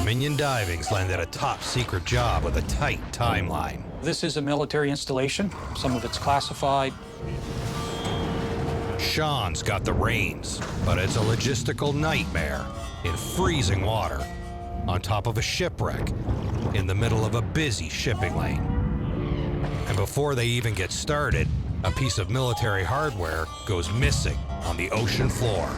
Dominion Diving's landed a top-secret job with a tight timeline. This is a military installation. Some of it's classified. Sean's got the reins, but it's a logistical nightmare in freezing water, on top of a shipwreck, in the middle of a busy shipping lane. And before they even get started, a piece of military hardware goes missing on the ocean floor.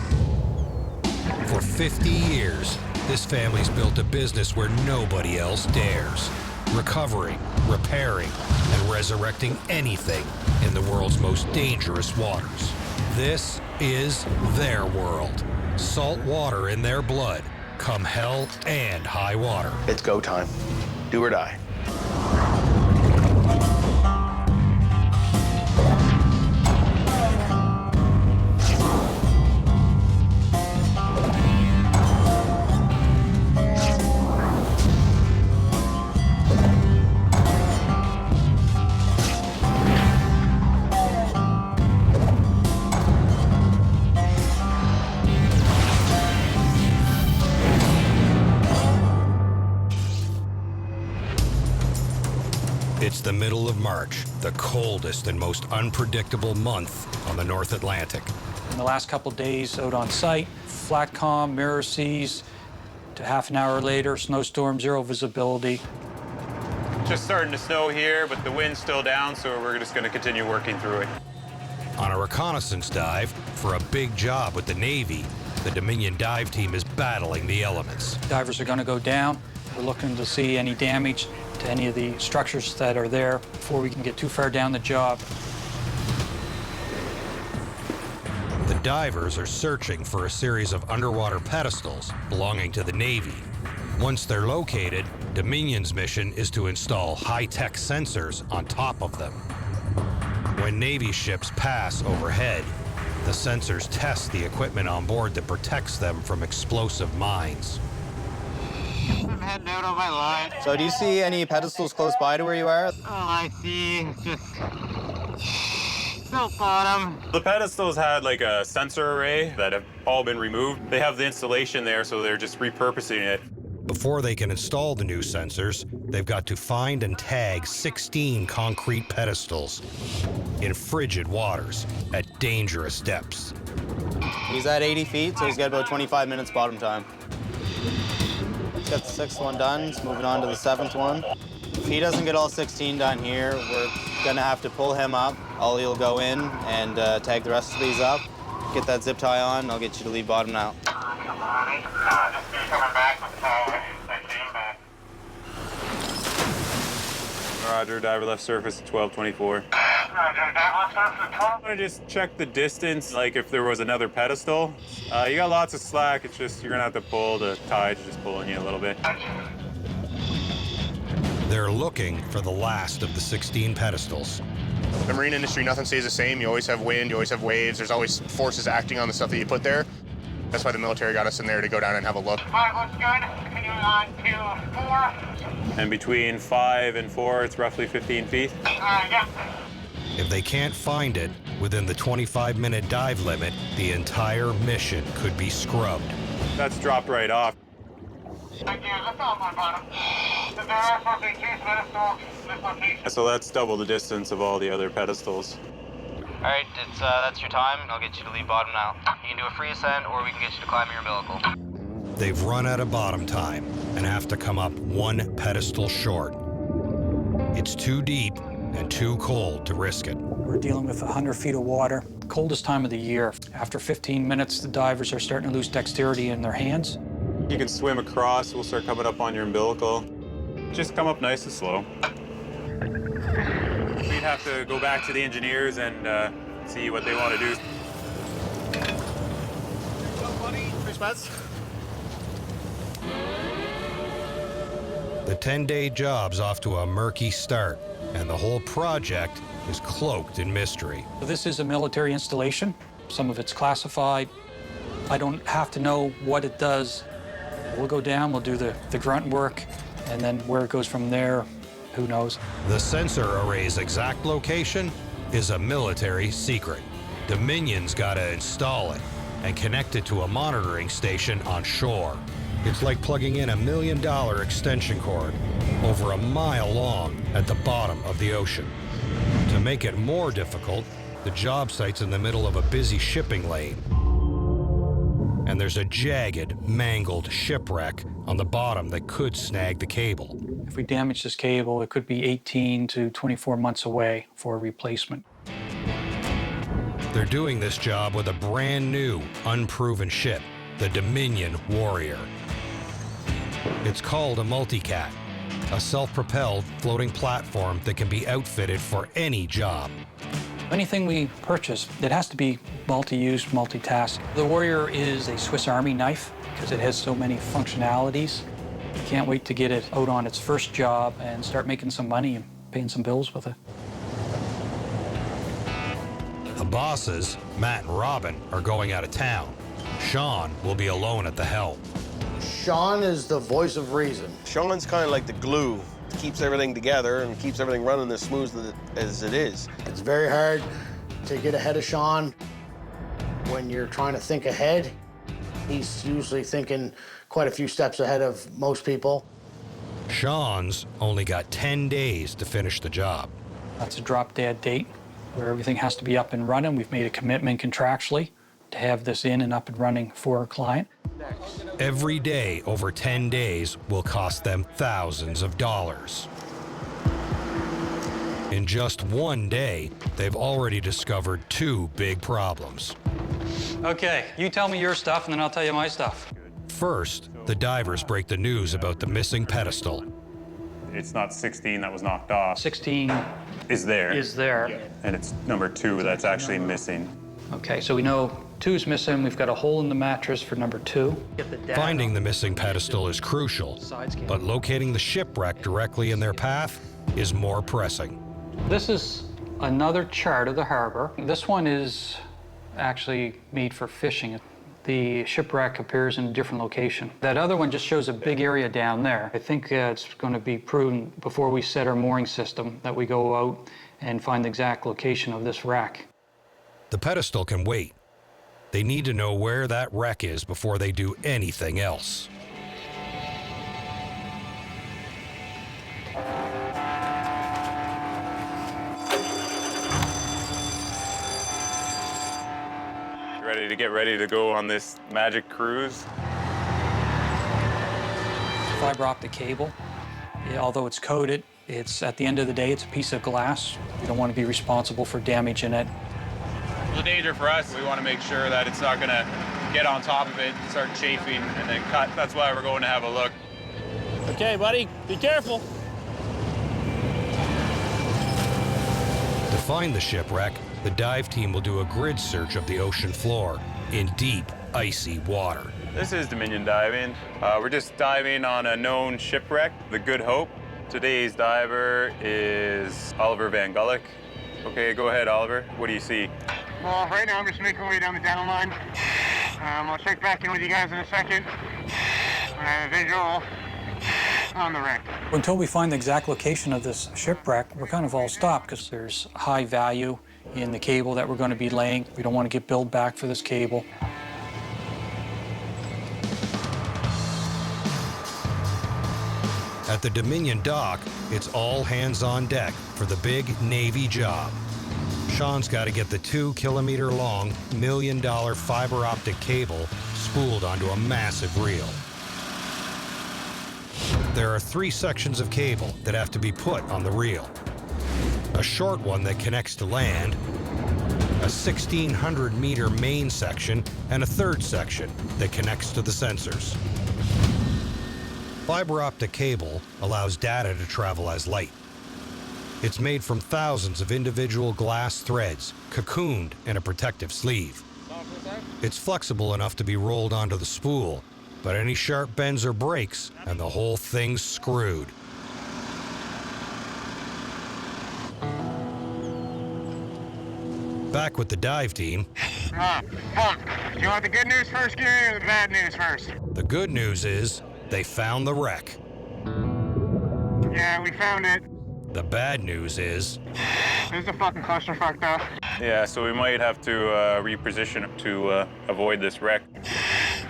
For 50 years, this family's built a business where nobody else dares, recovering, repairing, and resurrecting anything in the world's most dangerous waters. This is their world. Salt water in their blood, come hell and high water. It's go time. Do or die. It's the middle of March, the coldest and most unpredictable month on the North Atlantic. In the last couple days out on site, flat calm, mirror seas, to half an hour later, snowstorm, zero visibility. Just starting to snow here, but the wind's still down, so we're just going to continue working through it. On a reconnaissance dive for a big job with the Navy, the Dominion dive team is battling the elements. Divers are going to go down. We're looking to see any damage to any of the structures that are there before we can get too far down the job. The divers are searching for a series of underwater pedestals belonging to the Navy. Once they're located, Dominion's mission is to install high-tech sensors on top of them. When Navy ships pass overhead, the sensors test the equipment on board that protects them from explosive mines. I'm heading out on my line. So do you see any pedestals close by to where you are? All I see is just silt bottom. The pedestals had like a sensor array that have all been removed. They have the installation there, so they're just repurposing it. Before they can install the new sensors, they've got to find and tag 16 concrete pedestals in frigid waters at dangerous depths. He's at 80 feet, so he's got about 25 minutes bottom time. He's got the sixth one done. He's moving on to the seventh one. If he doesn't get all 16 done here, we're gonna have to pull him up. Ollie will go in and tag the rest of these up. Get that zip tie on, and I'll get you to leave bottom now. Roger, diver left surface at 1224. I want to just check the distance, like if there was another pedestal. You got lots of slack, it's just you're gonna have to pull, the tide's just pulling you a little bit. They're looking for the last of the 16 pedestals. The marine industry, nothing stays the same. You always have wind, you always have waves. There's always forces acting on the stuff that you put there. That's why the military got us in there to go down and have a look. 5 looks good. Continue on to 4. And between 5 and 4, it's roughly 15 feet. Yeah. If they can't find it within the 25-minute dive limit, the entire mission could be scrubbed. That's dropped right off. Thank you. That's all my bottom. There are supposed to be 2 pedestals in this location. So that's double the distance of all the other pedestals. All right, that's your time. I'll get you to leave bottom now. You can do a free ascent, or we can get you to climb your umbilical. They've run out of bottom time and have to come up one pedestal short. It's too deep and too cold to risk it. We're dealing with 100 feet of water, coldest time of the year. After 15 minutes, the divers are starting to lose dexterity in their hands. You can swim across, we'll start coming up on your umbilical. Just come up nice and slow. We'd have to go back to the engineers and see what they want to do. The 10-day job's off to a murky start, and the whole project is cloaked in mystery. This is a military installation. Some of it's classified. I don't have to know what it does. We'll go down, we'll do the grunt work, and then where it goes from there, who knows? The sensor array's exact location is a military secret. Dominion's got to install it and connect it to a monitoring station on shore. It's like plugging in $1 million extension cord over a mile long at the bottom of the ocean. To make it more difficult, the job site's in the middle of a busy shipping lane. And there's a jagged, mangled shipwreck on the bottom that could snag the cable. If we damage this cable, it could be 18 to 24 months away for a replacement. They're doing this job with a brand new, unproven ship, the Dominion Warrior. It's called a multicat, a self-propelled floating platform that can be outfitted for any job. Anything we purchase, it has to be multi-use, multitask. The Warrior is a Swiss Army knife because it has so many functionalities. Can't wait to get it out on its first job and start making some money and paying some bills with it. The bosses, Matt and Robin, are going out of town. Sean will be alone at the helm. Sean is the voice of reason. Sean's kind of like the glue. Keeps everything together and keeps everything running as smooth as it is. It's very hard to get ahead of Sean when you're trying to think ahead. He's usually thinking quite a few steps ahead of most people. Sean's only got 10 days to finish the job. That's a drop-dead date where everything has to be up and running. We've made a commitment contractually to have this in and up and running for our client. Every day over 10 days will cost them thousands of dollars. In just one day, they've already discovered 2 big problems. Okay, you tell me your stuff and then I'll tell you my stuff. First, the divers break the news about the missing pedestal. It's not 16 that was knocked off. 16 Is there. is there. And it's number 2 that's actually missing. Okay, so we know 2's missing. We've got a hole in the mattress for number 2. Finding the missing pedestal is crucial, but locating the shipwreck directly in their path is more pressing. This is another chart of the harbor. This one is actually made for fishing. The shipwreck appears in a different location. That other one just shows a big area down there. I think it's going to be prudent before we set our mooring system that we go out and find the exact location of this wreck. The pedestal can wait. They need to know where that wreck is before they do anything else. Ready to go on this magic cruise? Fiber optic cable, although it's coated, it's at the end of the day, it's a piece of glass. We don't want to be responsible for damaging it. The danger for us, we want to make sure that it's not going to get on top of it and start chafing and then cut. That's why we're going to have a look. Okay, buddy, be careful. To find the shipwreck, the dive team will do a grid search of the ocean floor in deep, icy water. This is Dominion Diving. We're just diving on a known shipwreck, the Good Hope. Today's diver is Oliver Van Gullick. Okay, go ahead, Oliver. What do you see? Well, right now I'm just making my way down the down line. I'll check back in with you guys in a second. I have a visual on the wreck. Until we find the exact location of this shipwreck, we're kind of all stopped because there's high value in the cable that we're going to be laying. We don't want to get billed back for this cable. At the Dominion dock, it's all hands on deck for the big Navy job. Sean's got to get the 2-kilometer-long, $1 million fiber optic cable spooled onto a massive reel. There are 3 sections of cable that have to be put on the reel. A short one that connects to land, a 1,600-meter main section, and a 3rd section that connects to the sensors. Fiber optic cable allows data to travel as light. It's made from thousands of individual glass threads, cocooned in a protective sleeve. It's flexible enough to be rolled onto the spool, but any sharp bends or breaks, and the whole thing's screwed. Back with the dive team. Do you want the good news first, Gary, or the bad news first? The good news is they found the wreck. Yeah, we found it. The bad news is This is a fucking clusterfuck, though. Yeah, so we might have to reposition to avoid this wreck.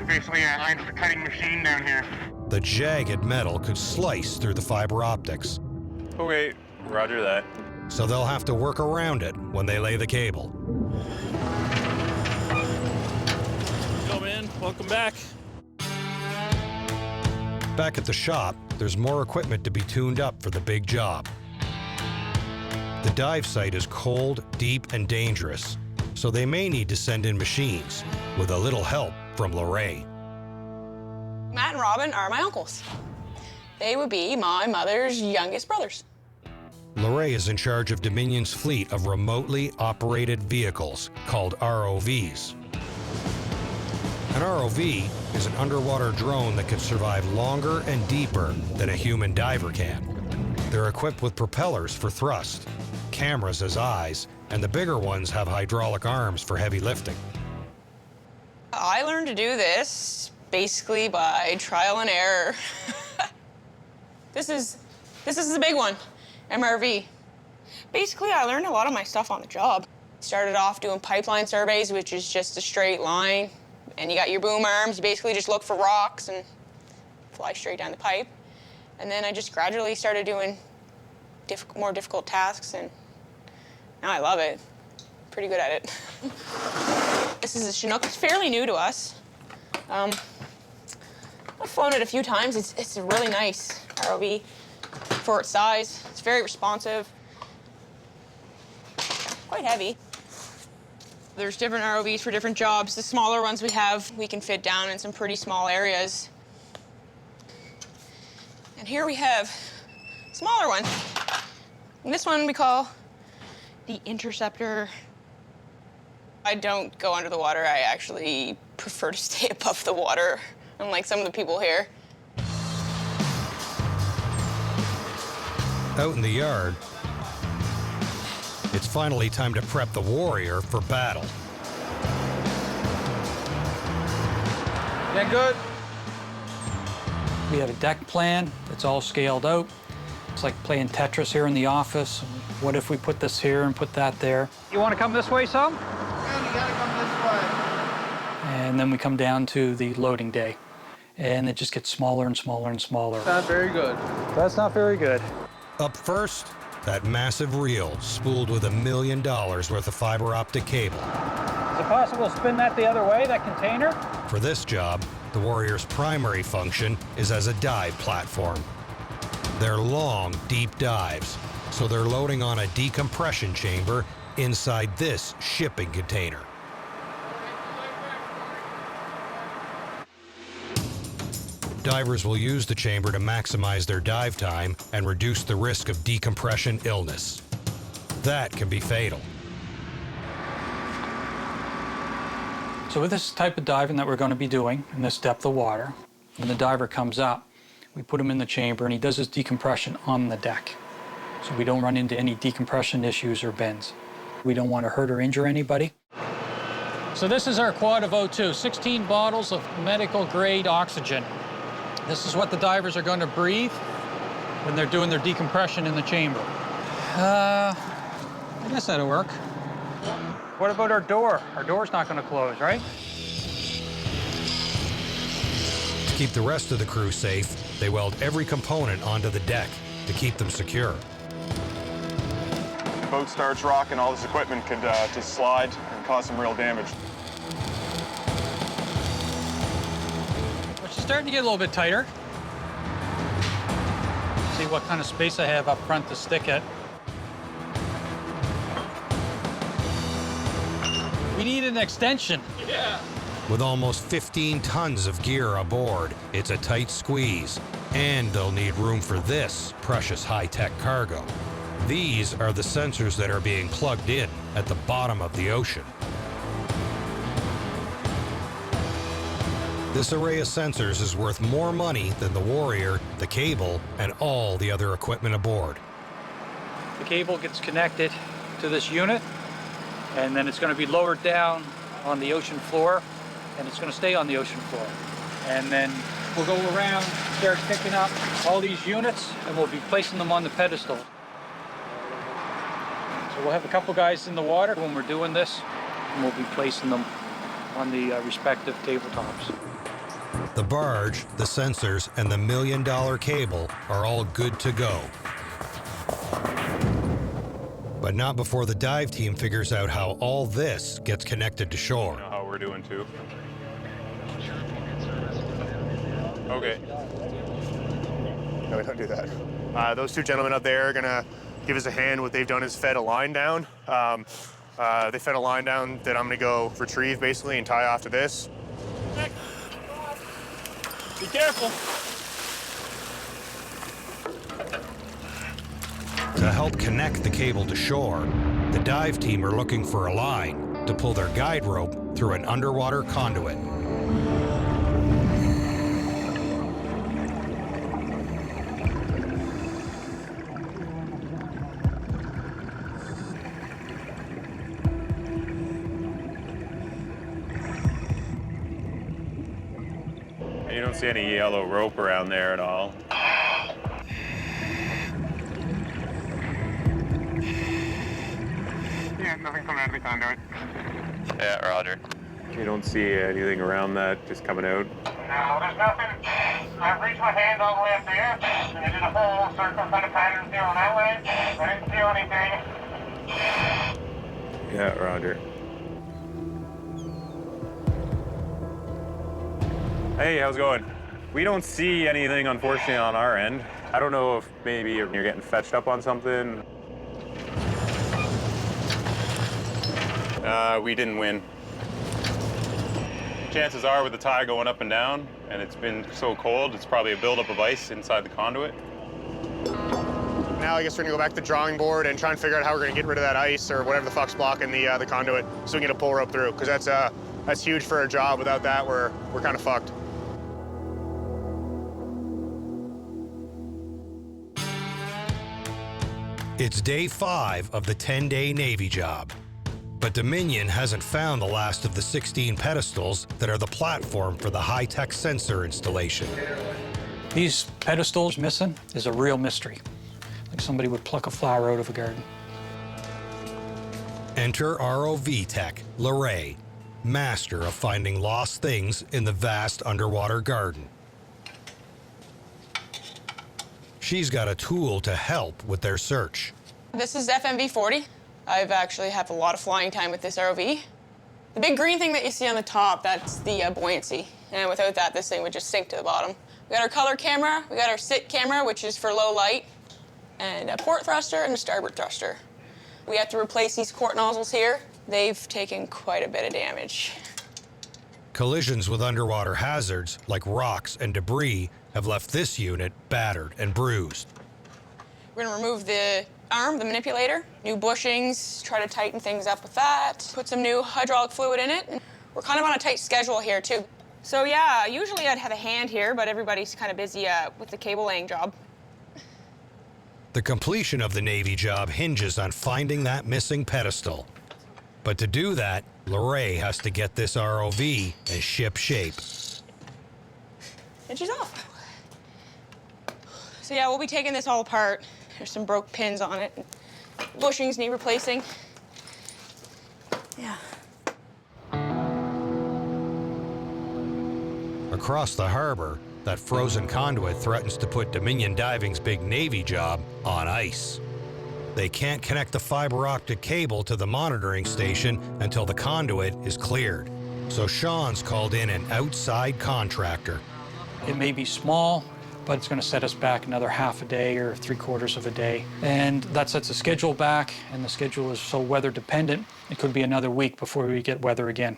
basically a line for cutting machine down here. The jagged metal could slice through the fiber optics, Okay, roger that. so they'll have to work around it when they lay the cable. Go, man. Welcome back. Back at the shop, there's more equipment to be tuned up for the big job. The dive site is cold, deep, and dangerous, so they may need to send in machines with a little help from Lorraine. Matt and Robin are my uncles. They would be my mother's youngest brothers. Lorraine is in charge of Dominion's fleet of remotely operated vehicles called ROVs. An ROV is an underwater drone that can survive longer and deeper than a human diver can. They're equipped with propellers for thrust, cameras as eyes, and the bigger ones have hydraulic arms for heavy lifting. I learned to do this basically by trial and error. This is the big one, MRV. Basically, I learned a lot of my stuff on the job. Started off doing pipeline surveys, which is just a straight line, and you got your boom arms. You basically just look for rocks and fly straight down the pipe. And then I just gradually started doing more difficult tasks, and now I love it. Pretty good at it. This is a Chinook. It's fairly new to us. I've flown it a few times. It's a really nice ROV for its size. It's very responsive. Quite heavy. There's different ROVs for different jobs. The smaller ones we have, we can fit down in some pretty small areas. And here we have a smaller one. And this one we call the Interceptor. I don't go under the water. I actually prefer to stay above the water, unlike some of the people here. Out in the yard, it's finally time to prep the Warrior for battle. Yeah, good. We have a deck plan. It's all scaled out. It's like playing Tetris here in the office. What if we put this here and put that there? You want to come this way some? Yeah, you gotta come this way. And then we come down to the loading day. And it just gets smaller and smaller and smaller. Not very good. That's not very good. Up first, that massive reel spooled with $1 million worth of fiber optic cable. Is it possible to spin that the other way, that container? For this job, the Warrior's primary function is as a dive platform. They're long, deep dives, so they're loading on a decompression chamber inside this shipping container. Divers will use the chamber to maximize their dive time and reduce the risk of decompression illness. That can be fatal. So with this type of diving that we're going to be doing in this depth of water, when the diver comes up, we put him in the chamber and he does his decompression on the deck. So we don't run into any decompression issues or bends. We don't want to hurt or injure anybody. So this is our quad of O2, 16 bottles of medical grade oxygen. This is what the divers are going to breathe when they're doing their decompression in the chamber. I guess that'll work. What about our door? Our door's not going to close, right? To keep the rest of the crew safe, they weld every component onto the deck to keep them secure. The boat starts rocking, all this equipment could just slide and cause some real damage. It's starting to get a little bit tighter. See what kind of space I have up front to stick it. We need an extension. Yeah. With almost 15 tons of gear aboard, it's a tight squeeze, and they'll need room for this precious high-tech cargo. These are the sensors that are being plugged in at the bottom of the ocean. This array of sensors is worth more money than the Warrior, the cable, and all the other equipment aboard. The cable gets connected to this unit, and then it's going to be lowered down on the ocean floor, and it's going to stay on the ocean floor. And then we'll go around, start picking up all these units, and we'll be placing them on the pedestal. So we'll have a couple guys in the water when we're doing this, and we'll be placing them on the respective tabletops. The barge, the sensors, and the $1 million cable are all good to go. But not before the dive team figures out how all this gets connected to shore. You know how we're doing too. Okay. No, we don't do that. Those two gentlemen up there are gonna give us a hand. What they've done is fed a line down. They fed a line down that I'm gonna go retrieve basically and tie off to this. Be careful. To help connect the cable to shore, the dive team are looking for a line to pull their guide rope through an underwater conduit. You don't see any yellow rope around there at all. Yeah, nothing coming out of the conduit. Yeah, roger. You don't see anything around that just coming out? No, there's nothing. I've reached my hand all the way up there, and I did a whole circle kind of pattern feeling that way. I didn't feel anything. Yeah, roger. Hey, how's it going? We don't see anything, unfortunately, on our end. I don't know if maybe you're getting fetched up on something. We didn't win. Chances are with the tide going up and down, and it's been so cold, it's probably a buildup of ice inside the conduit. Now I guess we're gonna go back to the drawing board and try and figure out how we're gonna get rid of that ice or whatever the fuck's blocking the conduit so we can get a pull rope through, because that's huge for our job. Without that, we're kind of fucked. It's day 5 of the 10-day Navy job. But Dominion hasn't found the last of the 16 pedestals that are the platform for the high-tech sensor installation. These pedestals missing is a real mystery, like somebody would pluck a flower out of a garden. Enter ROV tech, Lorraine, master of finding lost things in the vast underwater garden. She's got a tool to help with their search. This is FMV40. I've actually had a lot of flying time with this ROV. The big green thing that you see on the top, that's the buoyancy. And without that, this thing would just sink to the bottom. We got our color camera, we got our sit camera, which is for low light, and a port thruster and a starboard thruster. We have to replace these quart nozzles here. They've taken quite a bit of damage. Collisions with underwater hazards, like rocks and debris, have left this unit battered and bruised. We're gonna remove the arm, the manipulator, new bushings, try to tighten things up with that, put some new hydraulic fluid in it. And we're kind of on a tight schedule here too. So yeah, usually I'd have a hand here, but everybody's kind of busy with the cable laying job. The completion of the Navy job hinges on finding that missing pedestal. But to do that, Lorraine has to get this ROV in ship shape. And she's off. So yeah, we'll be taking this all apart. There's some broke pins on it. Bushings need replacing. Yeah. Across the harbor, that frozen conduit threatens to put Dominion Diving's big Navy job on ice. They can't connect the fiber optic cable to the monitoring station until the conduit is cleared. So Sean's called in an outside contractor. It may be small, but it's going to set us back another half a day or 3/4 of a day. And that sets the schedule back, and the schedule is so weather dependent, it could be another week before we get weather again.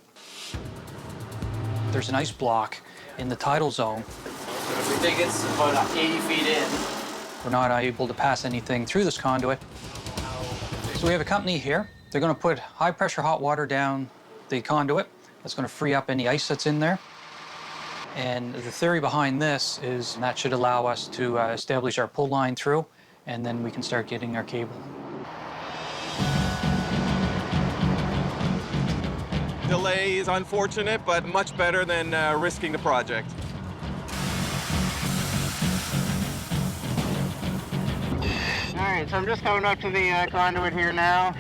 There's an ice block in the tidal zone. We think it's about 80 feet in. We're not able to pass anything through this conduit. So we have a company here. They're going to put high pressure hot water down the conduit. That's going to free up any ice that's in there. And the theory behind this is that should allow us to establish our pull line through, and then we can start getting our cable. Delay is unfortunate, but much better than risking the project. All right, so I'm just coming up to the conduit here now.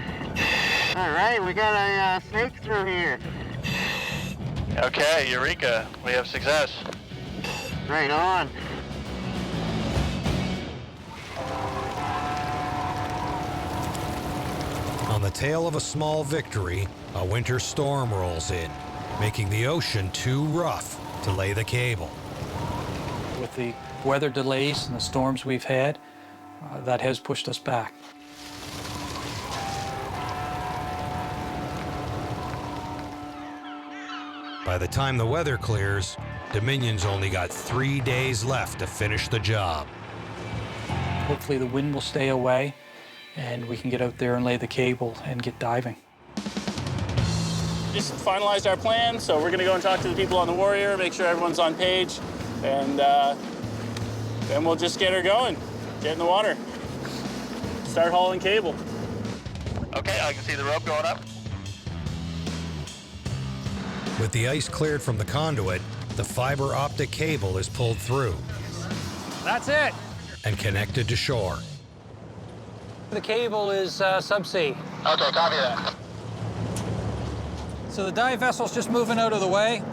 All right, we got a snake through here. Okay, Eureka, we have success. Right on. On the tail of a small victory, a winter storm rolls in, making the ocean too rough to lay the cable. With the weather delays and the storms we've had, that has pushed us back. By the time the weather clears, Dominion's only got 3 days left to finish the job. Hopefully the wind will stay away and we can get out there and lay the cable and get diving. Just finalized our plan, so we're gonna go and talk to the people on the Warrior, make sure everyone's on page, and then we'll just get her going, get in the water, start hauling cable. Okay, I can see the rope going up. With the ice cleared from the conduit, the fiber optic cable is pulled through That's it. and connected to shore. The cable is subsea. Okay, copy that. So the dive vessel's just moving out of the way.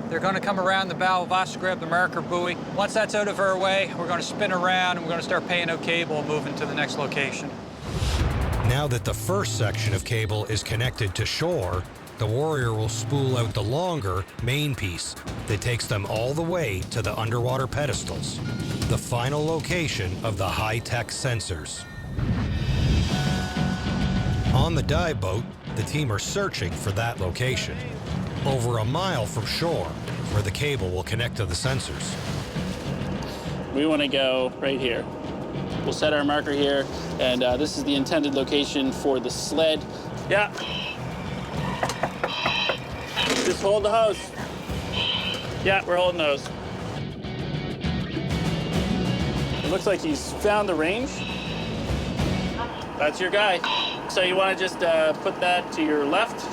They're going to come around the bow of us, grab the marker buoy. Once that's out of our way, we're going to spin around and we're going to start paying out cable and moving to the next location. Now that the first section of cable is connected to shore, the Warrior will spool out the longer main piece that takes them all the way to the underwater pedestals, the final location of the high-tech sensors. On the dive boat, the team are searching for that location, over a mile from shore, where the cable will connect to the sensors. We want to go right here. We'll set our marker here, and this is the intended location for the sled. Yeah. Just hold the hose. Yeah, we're holding the hose. It looks like he's found the range. That's your guy. So you want to just put that to your left?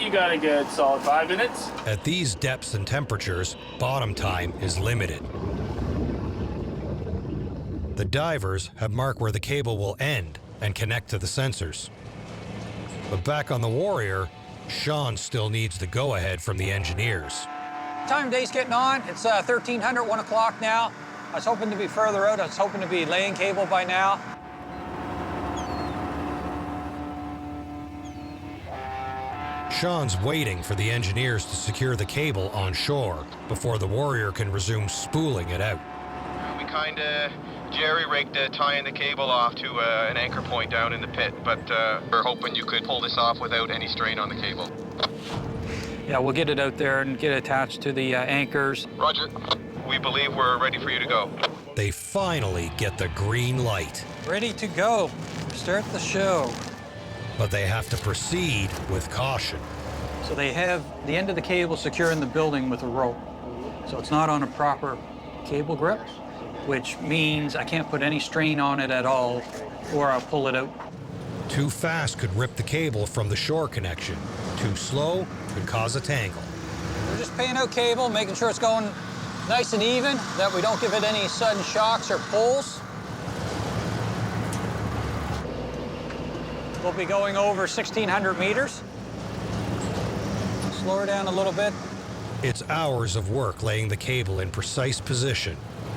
You got a good solid 5 minutes. At these depths and temperatures, bottom time is limited. The divers have marked where the cable will end and connect to the sensors. But back on the Warrior, Sean still needs the go-ahead from the engineers. Time of day's getting on. It's 1300, 1 o'clock now. I was hoping to be further out. I was hoping to be laying cable by now. Sean's waiting for the engineers to secure the cable on shore before the Warrior can resume spooling it out. We kinda jerry-rigged tying the cable off to an anchor point down in the pit, but we're hoping you could pull this off without any strain on the cable. Yeah, we'll get it out there and get it attached to the anchors. Roger. We believe we're ready for you to go. They finally get the green light. Ready to go. Start the show. But they have to proceed with caution. So they have the end of the cable secure in the building with a rope. So it's not on a proper cable grip, which means I can't put any strain on it at all, or I'll pull it out. Too fast could rip the cable from the shore connection. Too slow could cause a tangle. We're just paying out cable, making sure it's going nice and even, that we don't give it any sudden shocks or pulls. We'll be going over 1,600 meters. Slow her down a little bit. It's hours of work laying the cable in precise position,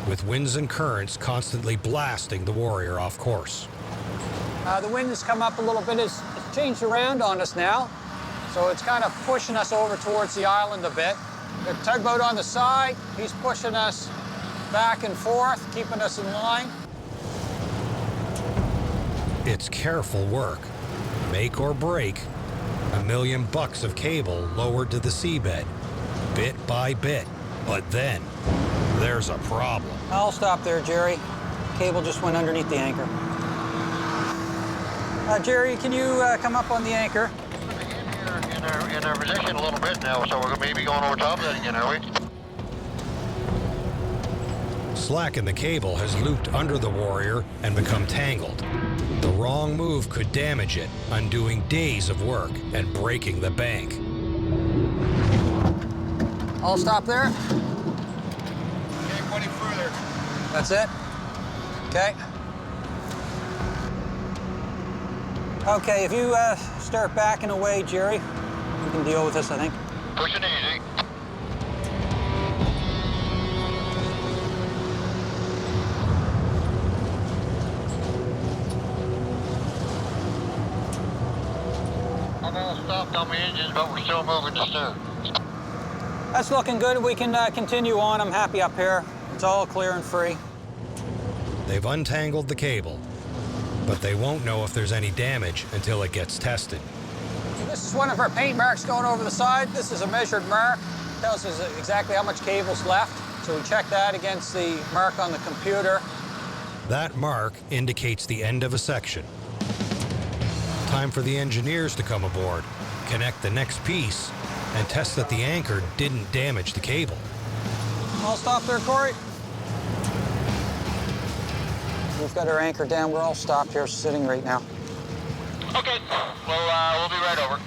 with winds and currents constantly blasting the Warrior off course. The wind has come up a little bit. It's changed around on us now, so it's kind of pushing us over towards the island a bit. The tugboat on the side, he's pushing us back and forth, keeping us in line. It's careful work. Make or break. $1 million of cable lowered to the seabed, bit by bit. But then, there's a problem. I'll stop there, Jerry. Cable just went underneath the anchor. Jerry, can you come up on the anchor? In our position a little bit now, so we're maybe going over top of that again, are we? Slack in the cable has looped under the Warrior and become tangled. The wrong move could damage it, undoing days of work and breaking the bank. I'll stop there. Can't go any further. That's it? Okay. Okay, if you start backing away, Jerry, We can deal with this, I think. Pushing easy. I'm all stopped on my engines, but we're still moving the steer. That's looking good. We can continue on. I'm happy up here. It's all clear and free. They've untangled the cable, but they won't know if there's any damage until it gets tested. This is one of our paint marks going over the side. This is a measured mark. Tells us exactly how much cable's left. So we check that against the mark on the computer. That mark indicates the end of a section. Time for the engineers to come aboard, connect the next piece, and test that the anchor didn't damage the cable. All stop there, Corey. We've got our anchor down. We're all stopped here, sitting right now. Okay, we'll be right over.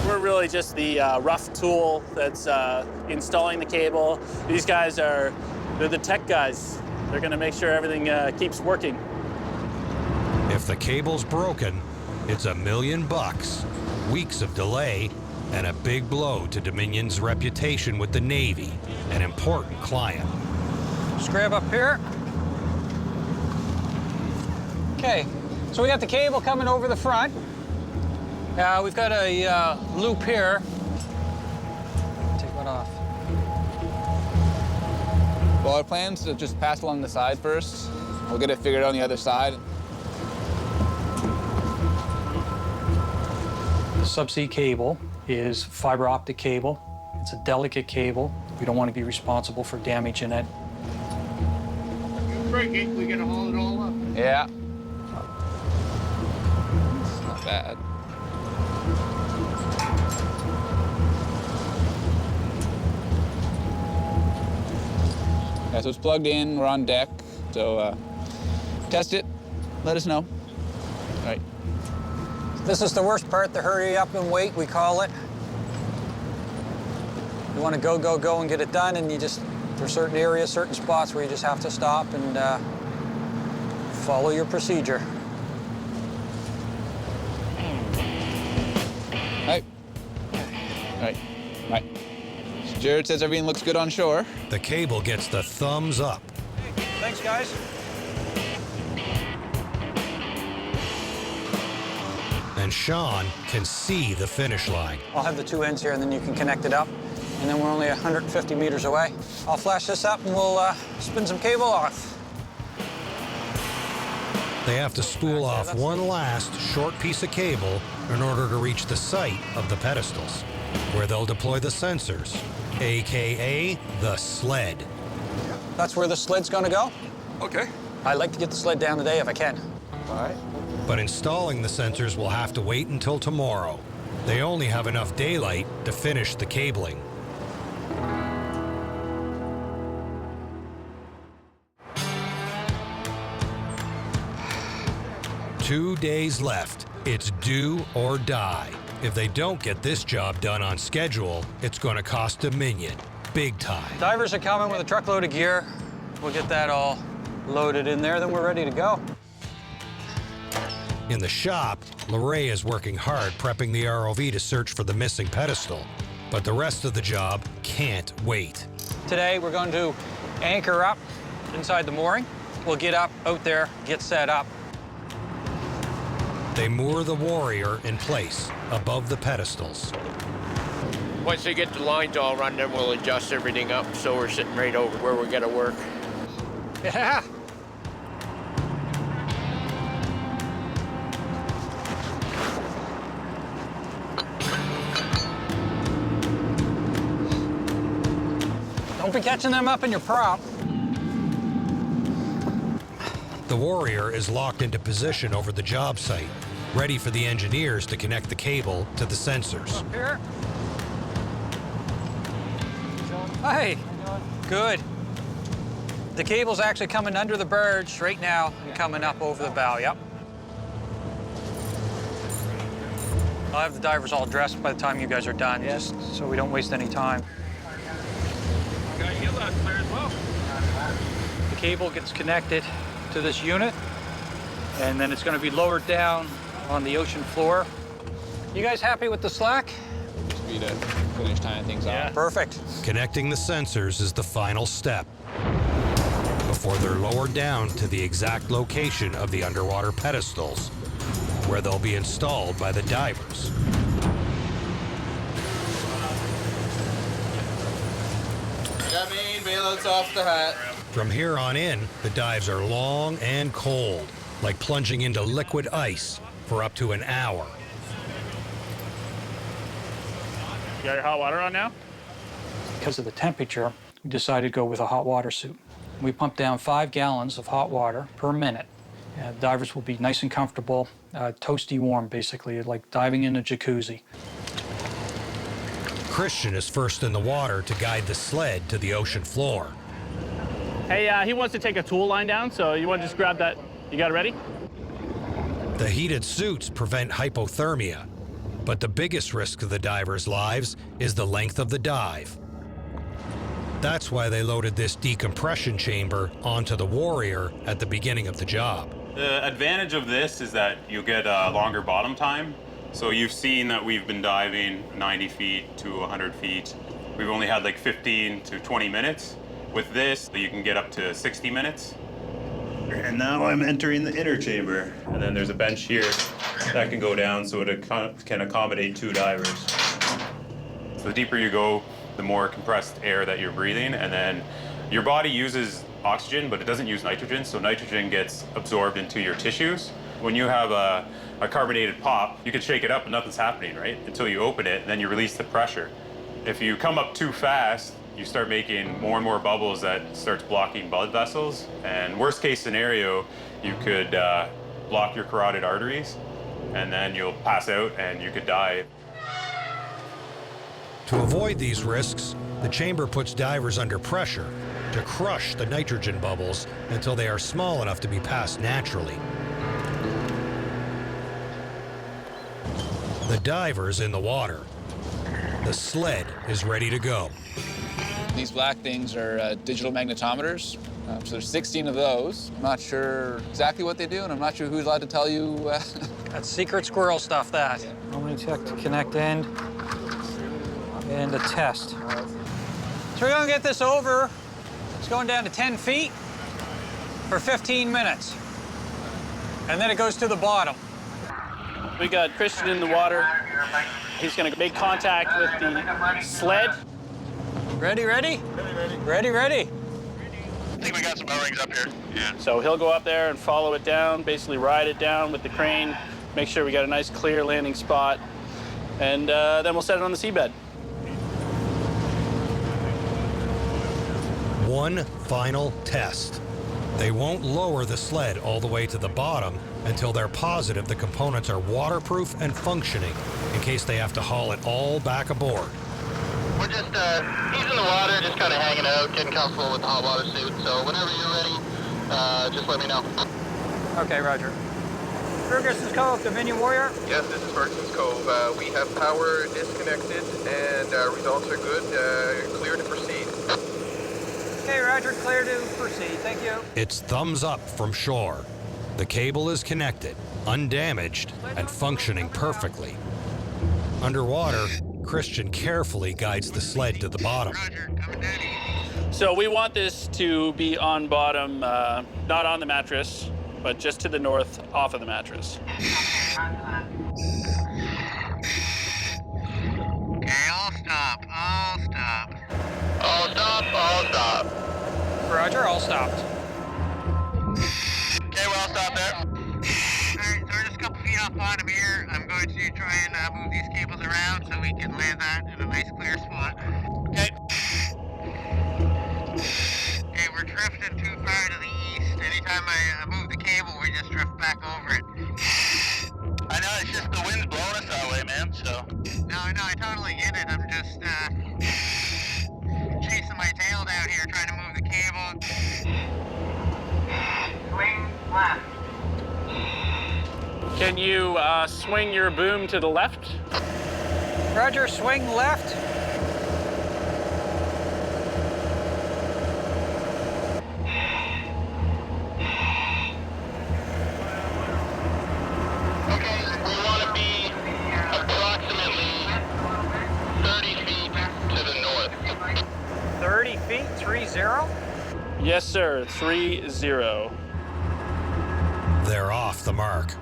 We're really just the rough tool that's installing the cable. These guys they're the tech guys. They're gonna make sure everything keeps working. If the cable's broken, it's $1 million, weeks of delay, and a big blow to Dominion's reputation with the Navy, an important client. Just grab up here. Okay, so we got the cable coming over the front. We've got a loop here. Take one off. Well, our plan's to just pass along the side first. We'll get it figured out on the other side. The subsea cable is fiber optic cable. It's a delicate cable. We don't want to be responsible for damaging it. If you break it, we gotta haul it all up. Yeah. It's not bad. Yeah, so it's plugged in, we're on deck. So test it, let us know. All right. This is the worst part, the hurry up and wait, we call it. You want to go, go, go and get it done, and there's certain areas, certain spots where you just have to stop and follow your procedure. Right. Right. Right. So Jared says everything looks good on shore. The cable gets the thumbs up. Hey, thanks, guys. And Sean can see the finish line. I'll have the two ends here, and then you can connect it up. And then we're only 150 meters away. I'll flash this up, and we'll spin some cable off. They have to spool off one last short piece of cable in order to reach the site of the pedestals, where they'll deploy the sensors, AKA the sled. That's where the sled's gonna go? Okay. I'd like to get the sled down today if I can. All right. But installing the sensors will have to wait until tomorrow. They only have enough daylight to finish the cabling. Two days left. It's do or die. If they don't get this job done on schedule, it's going to cost Dominion big time. Divers are coming with a truckload of gear. We'll get that all loaded in there, then we're ready to go. In the shop, LeRae is working hard prepping the ROV to search for the missing pedestal. But the rest of the job can't wait. Today, we're going to anchor up inside the mooring. We'll get up out there, get set up. They moor the Warrior in place above the pedestals. Once they get the lines all run, then we'll adjust everything up so we're sitting right over where we're gonna work. Yeah. Don't be catching them up in your prop. The Warrior is locked into position over the job site, ready for the engineers to connect the cable to the sensors. Up here. Hey, good. The cable's actually coming under the barge right now and coming up over the bow, yep. I'll have the divers all dressed by the time you guys are done, just so we don't waste any time. Got you lot clear as well. cable gets connected to this unit, and then it's going to be lowered down on the ocean floor. You guys happy with the slack? Just be to finish tying things off. Perfect. Connecting the sensors is the final step before they're lowered down to the exact location of the underwater pedestals, where they'll be installed by the divers. Got main bailouts off the hat. From here on in, the dives are long and cold, like plunging into liquid ice for up to an hour. You got your hot water on now? Because of the temperature, we decided to go with a hot water suit. We pump down 5 gallons of hot water per minute. Divers will be nice and comfortable, toasty warm, basically, like diving in a jacuzzi. Christian is first in the water to guide the sled to the ocean floor. Hey, he wants to take a tool line down, so you want to just grab that. You got it ready? The heated suits prevent hypothermia, but the biggest risk of the divers' lives is the length of the dive. That's why they loaded this decompression chamber onto the Warrior at the beginning of the job. The advantage of this is that you get a longer bottom time. So you've seen that we've been diving 90 feet to 100 feet. We've only had like 15 to 20 minutes. With this, you can get up to 60 minutes. And now I'm entering the inner chamber. And then there's a bench here that can go down so it can accommodate 2 divers. So the deeper you go, the more compressed air that you're breathing. And then your body uses oxygen, but it doesn't use nitrogen. So nitrogen gets absorbed into your tissues. When you have a carbonated pop, you can shake it up and nothing's happening, right? Until you open it, and then you release the pressure. If you come up too fast, you start making more and more bubbles that starts blocking blood vessels. And worst case scenario, you could block your carotid arteries, and then you'll pass out and you could die. To avoid these risks, the chamber puts divers under pressure to crush the nitrogen bubbles until they are small enough to be passed naturally. The diver's in the water. The sled is ready to go. These black things are digital magnetometers. So there's 16 of those. I'm not sure exactly what they do, and I'm not sure who's allowed to tell you. That's secret squirrel stuff, that. I'm going to check the connect end and the test. So we're going to get this over. It's going down to 10 feet for 15 minutes. And then it goes to the bottom. We got Christian in the water. He's going to make contact with the sled. Ready, ready? Ready, ready. I think we got some O-rings up here. Yeah. So he'll go up there and follow it down, basically ride it down with the crane, make sure we got a nice clear landing spot, and then we'll set it on the seabed. One final test. They won't lower the sled all the way to the bottom until they're positive the components are waterproof and functioning in case they have to haul it all back aboard. We're just, he's in the water, just kind of hanging out, getting comfortable with the hot water suit. So whenever you're ready, just let me know. Okay, Roger. Ferguson's Cove, Dominion Warrior. Yes, this is Ferguson's Cove. We have power disconnected and results are good. Clear to proceed. Okay, Roger, clear to proceed. Thank you. It's thumbs up from shore. The cable is connected, undamaged, and functioning perfectly. Underwater, Christian carefully guides the sled to the bottom. So we want this to be on bottom, not on the mattress, but just to the north, off of the mattress. Okay, all stop, all stop. All stop, all stop. Roger, all stopped. Okay, we're all stopped there. Alright, so we're just a couple feet off bottom here. I'm going to try and move these cables around so we can land that in a nice clear spot. Okay. Okay, we're drifting too far to the east. Anytime I move the cable, we just drift back over it. I know, it's just the wind's blowing us that way, man, so. No, I totally get it. I'm just, chasing my tail down here, trying to move the cable. Swing left. Can you swing your boom to the left? Roger, swing left. Yes, sir. 3-0. They're off the mark.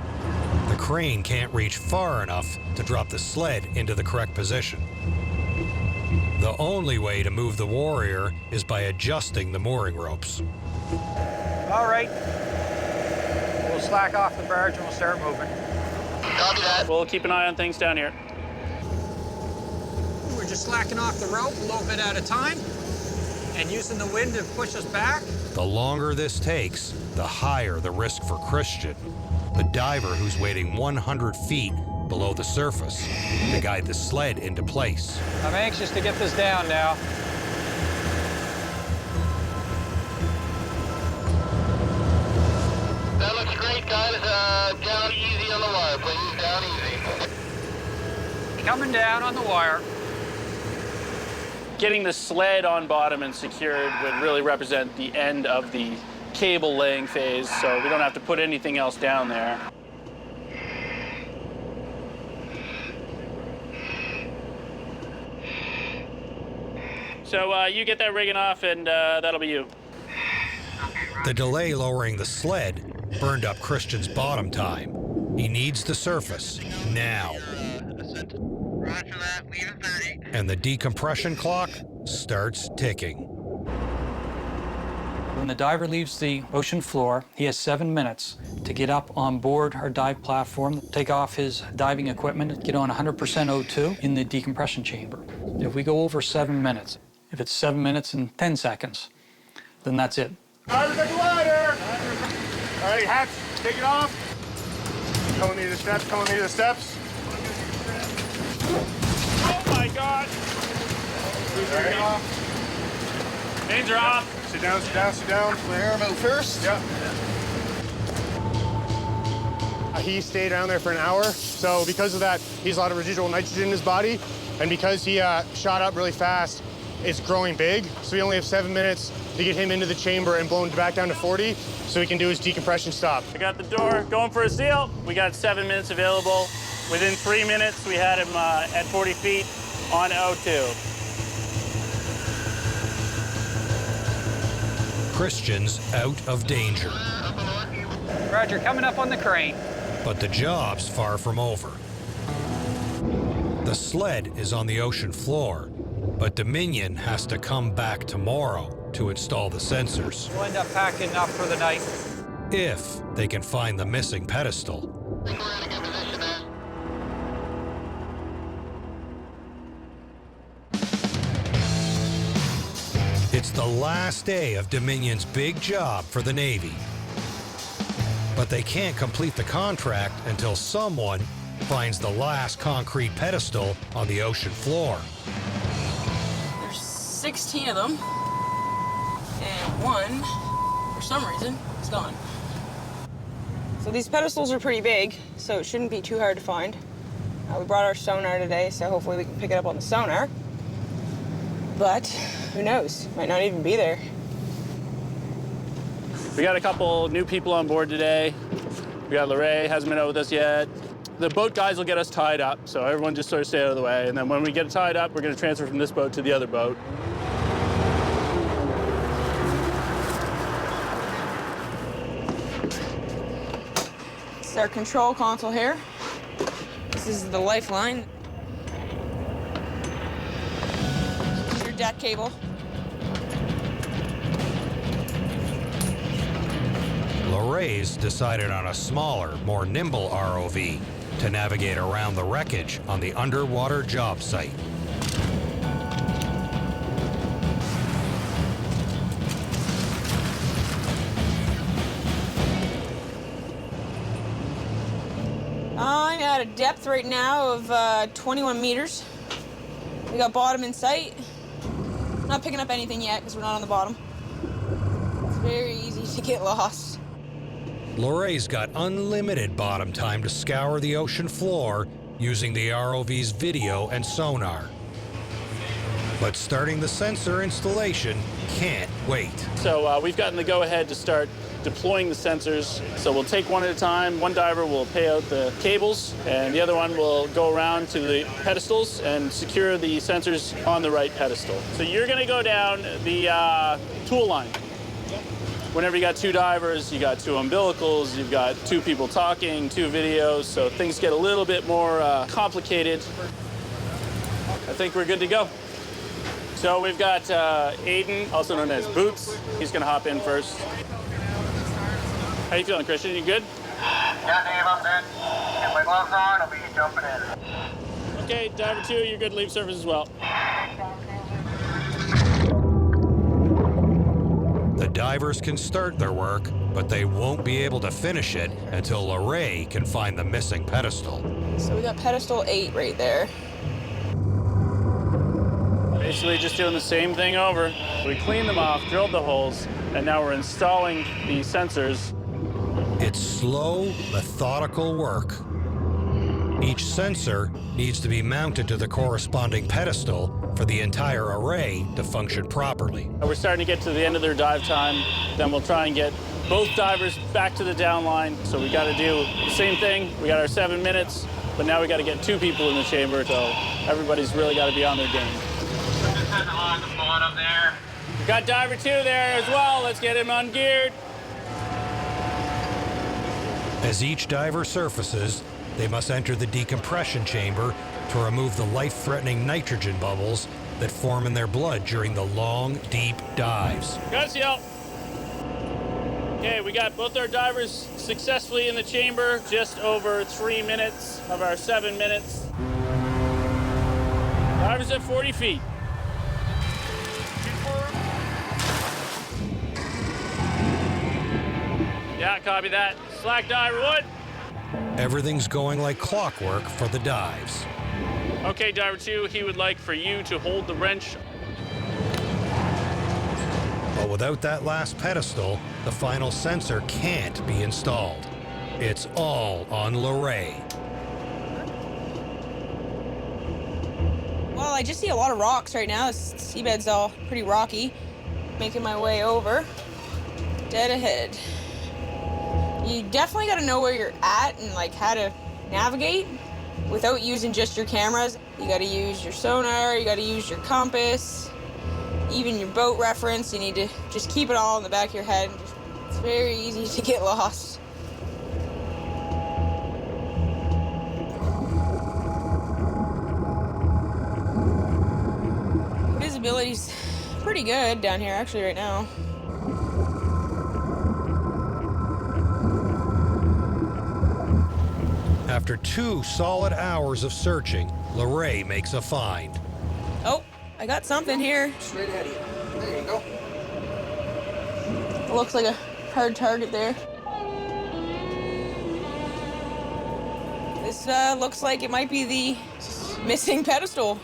The crane can't reach far enough to drop the sled into the correct position. The only way to move the Warrior is by adjusting the mooring ropes. All right. We'll slack off the barge and we'll start moving. Copy that. We'll keep an eye on things down here. We're just slacking off the rope a little bit at a time and using the wind to push us back. The longer this takes, the higher the risk for Christian, the diver who's waiting 100 feet below the surface to guide the sled into place. I'm anxious to get this down now. That looks great, guys. Down easy on the wire, please. Down easy. Coming down on the wire. Getting the sled on bottom and secured would really represent the end of the cable laying phase, so we don't have to put anything else down there. So you get that rigging off, and that'll be you. The delay lowering the sled burned up Christian's bottom time. He needs the surface now. Roger that. Leave at 30. And the decompression clock starts ticking. When the diver leaves the ocean floor, he has 7 minutes to get up on board our dive platform, take off his diving equipment, get on 100% O2 in the decompression chamber. If we go over 7 minutes, if it's 7 minutes and 10 seconds, then that's it. Diver, take the ladder! All right, hatch, take it off. Coming near the steps, coming near the steps. Oh my God! Right. Mains are off. Sit down, sit down, sit down. Clear him out first. Yep. He stayed down there for an hour, so because of that, he has a lot of residual nitrogen in his body, and because he shot up really fast, it's growing big, so we only have 7 minutes to get him into the chamber and blown back down to 40, so he can do his decompression stop. I got the door going for a seal. We got 7 minutes available. Within 3 minutes, we had him at 40 feet on O2. Christian's out of danger. Roger, coming up on the crane. But the job's far from over. The sled is on the ocean floor, but Dominion has to come back tomorrow to install the sensors. We'll end up packing up for the night. If they can find the missing pedestal. It's the last day of Dominion's big job for the Navy. But they can't complete the contract until someone finds the last concrete pedestal on the ocean floor. There's 16 of them, and one, for some reason, is gone. So these pedestals are pretty big, so it shouldn't be too hard to find. We brought our sonar today, so hopefully we can pick it up on the sonar. But who knows? Might not even be there. We got a couple new people on board today. We got Lorraine, hasn't been out with us yet. The boat guys will get us tied up, so everyone just sort of stay out of the way. And then when we get tied up, we're going to transfer from this boat to the other boat. This is our control console here. This is the lifeline. This is your deck cable. Lorraine's decided on a smaller, more nimble ROV to navigate around the wreckage on the underwater job site. I'm at a depth right now of 21 meters. We got bottom in sight. Not picking up anything yet because we're not on the bottom. It's very easy to get lost. Lorraine's got unlimited bottom time to scour the ocean floor using the ROV's video and sonar. But starting the sensor installation can't wait. So we've gotten the go-ahead to start deploying the sensors. So we'll take one at a time. One diver will pay out the cables, and the other one will go around to the pedestals and secure the sensors on the right pedestal. So you're going to go down the tool line. Whenever you got two divers, you got two umbilicals, you've got two people talking, two videos, so things get a little bit more complicated. I think we're good to go. So we've got Aiden, also known as Boots. He's gonna hop in first. How you feeling, Christian? You good? Yeah, Dave, I'm good. Get my gloves on, I'll be jumping in. Okay, diver 2, you're good to leave surface as well. The divers can start their work, but they won't be able to finish it until Lorraine can find the missing pedestal. So we got pedestal 8 right there. Basically just doing the same thing over. We cleaned them off, drilled the holes, and now we're installing the sensors. It's slow, methodical work. Each sensor needs to be mounted to the corresponding pedestal for the entire array to function properly. We're starting to get to the end of their dive time. Then we'll try and get both divers back to the downline. So we got to do the same thing. We got our 7 minutes, but now we got to get 2 people in the chamber. So everybody's really got to be on their game. On the bottom there. We got diver 2 there as well. Let's get him ungeared. As each diver surfaces, they must enter the decompression chamber to remove the life-threatening nitrogen bubbles that form in their blood during the long, deep dives. Got you. Okay, we got both our divers successfully in the chamber, just over 3 minutes of our 7 minutes. Divers at 40 feet. Yeah, copy that. Slack diver 1. Everything's going like clockwork for the dives. Okay, diver 2, he would like for you to hold the wrench. But without that last pedestal, the final sensor can't be installed. It's all on Lorraine. Well, I just see a lot of rocks right now. This seabed's all pretty rocky. Making my way over. Dead ahead. You definitely got to know where you're at and like how to navigate without using just your cameras. You got to use your sonar, you got to use your compass, even your boat reference. You need to just keep it all in the back of your head. It's very easy to get lost. Visibility's pretty good down here actually right now. After 2 solid hours of searching, Lorraine makes a find. Oh, I got something here. Straight ahead of you. There you go. It looks like a hard target there. This looks like it might be the missing pedestal.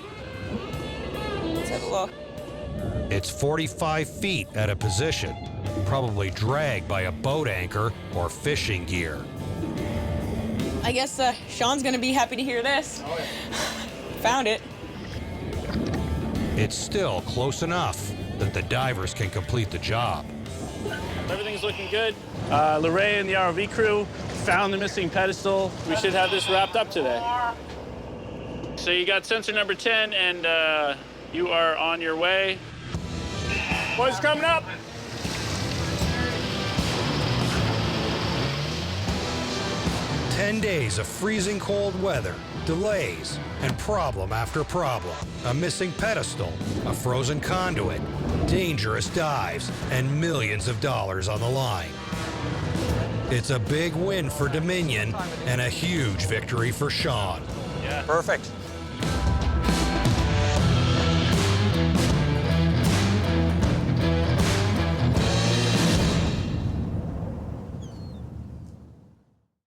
Let's have a look. It's 45 feet at a position, probably dragged by a boat anchor or fishing gear. I guess Sean's gonna be happy to hear this. Oh, yeah. Found it. It's still close enough that the divers can complete the job. Everything's looking good. Lorraine and the ROV crew found the missing pedestal. We should have this wrapped up today. So you got sensor number 10, and you are on your way. Boys coming up. Ten days of freezing cold weather, delays, and problem after problem. A missing pedestal, a frozen conduit, dangerous dives, and millions of dollars on the line. It's a big win for Dominion and a huge victory for Sean. Yeah. Perfect.